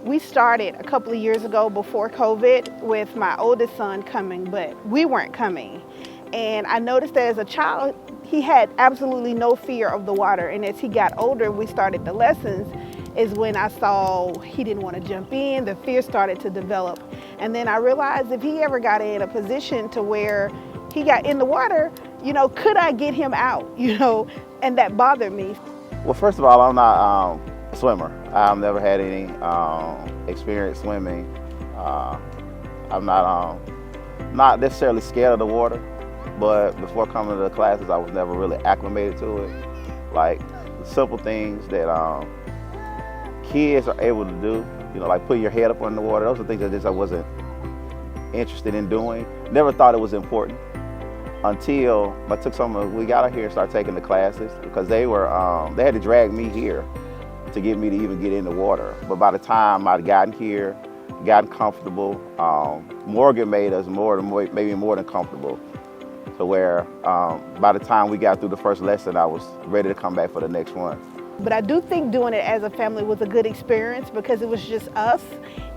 We started a couple of years ago before COVID with my oldest son coming, but we weren't coming. And I noticed that as a child, he had absolutely no fear of the water. And as he got older, we started the lessons, is when I saw he didn't want to jump in, the fear started to develop. And then I realized if he ever got in a position to where he got in the water, could I get him out, and that bothered me. Well, first of all, I'm not a swimmer. I've never had any experience swimming. I'm not necessarily scared of the water, but before coming to the classes, I was never really acclimated to it. Like the simple things that kids are able to do, like put your head up on the water. Those are things that I wasn't interested in doing. Never thought it was important until we got out here and started taking the classes, because they had to drag me here to get me to even get in the water. But by the time I'd gotten here, gotten comfortable, Morgan made us maybe more than comfortable, to where by the time we got through the first lesson, I was ready to come back for the next one. But I do think doing it as a family was a good experience, because it was just us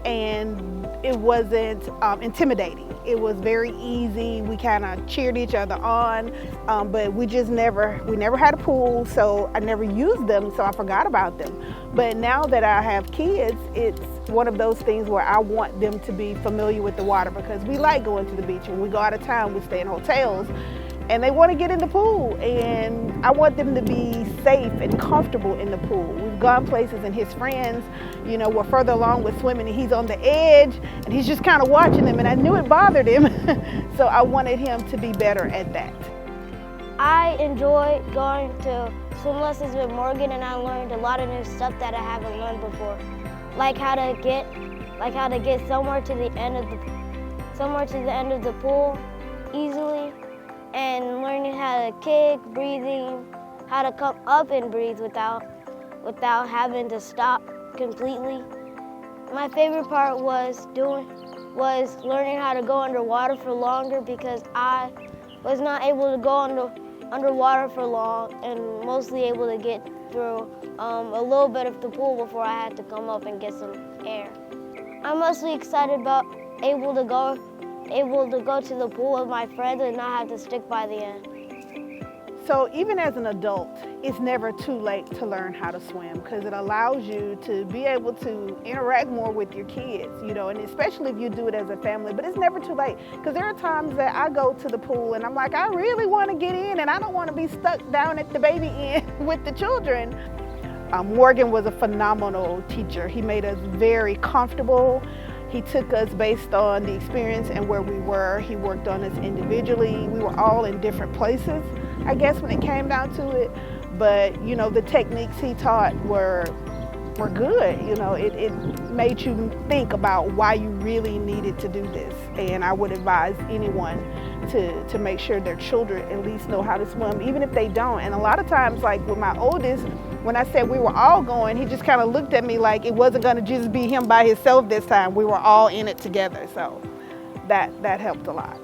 and it wasn't intimidating. It was very easy. We kind of cheered each other on, but we never had a pool, so I never used them, so I forgot about them. But now that I have kids, it's one of those things where I want them to be familiar with the water, because we like going to the beach. When we go out of town, we stay in hotels, and they want to get in the pool, and I want them to be safe and comfortable in the pool. We've gone places and his friends, were further along with swimming, and he's on the edge and he's just kind of watching them, and I knew it bothered him. So I wanted him to be better at that. I enjoy going to swim lessons with Morgan, and I learned a lot of new stuff that I haven't learned before. Like how to get somewhere to the end of the pool easily, and learning how to kick, breathing, how to come up and breathe without having to stop completely. My favorite part was learning how to go underwater for longer, because I was not able to go underwater for long, and mostly able to get through a little bit of the pool before I had to come up and get some air. I'm mostly excited about able to go to the pool with my friends and not have to stick by the end. So even as an adult, it's never too late to learn how to swim, because it allows you to be able to interact more with your kids, and especially if you do it as a family. But it's never too late, because there are times that I go to the pool and I'm like, I really want to get in, and I don't want to be stuck down at the baby end with the children. Morgan was a phenomenal teacher. He made us very comfortable. He took us based on the experience and where we were. He worked on us individually. We were all in different places, I guess, when it came down to it. But, the techniques he taught were good. It made you think about why you really needed to do this. And I would advise anyone to make sure their children at least know how to swim, even if they don't. And a lot of times, like with my oldest, when I said we were all going, he just kind of looked at me like it wasn't going to just be him by himself this time. We were all in it together. So that helped a lot.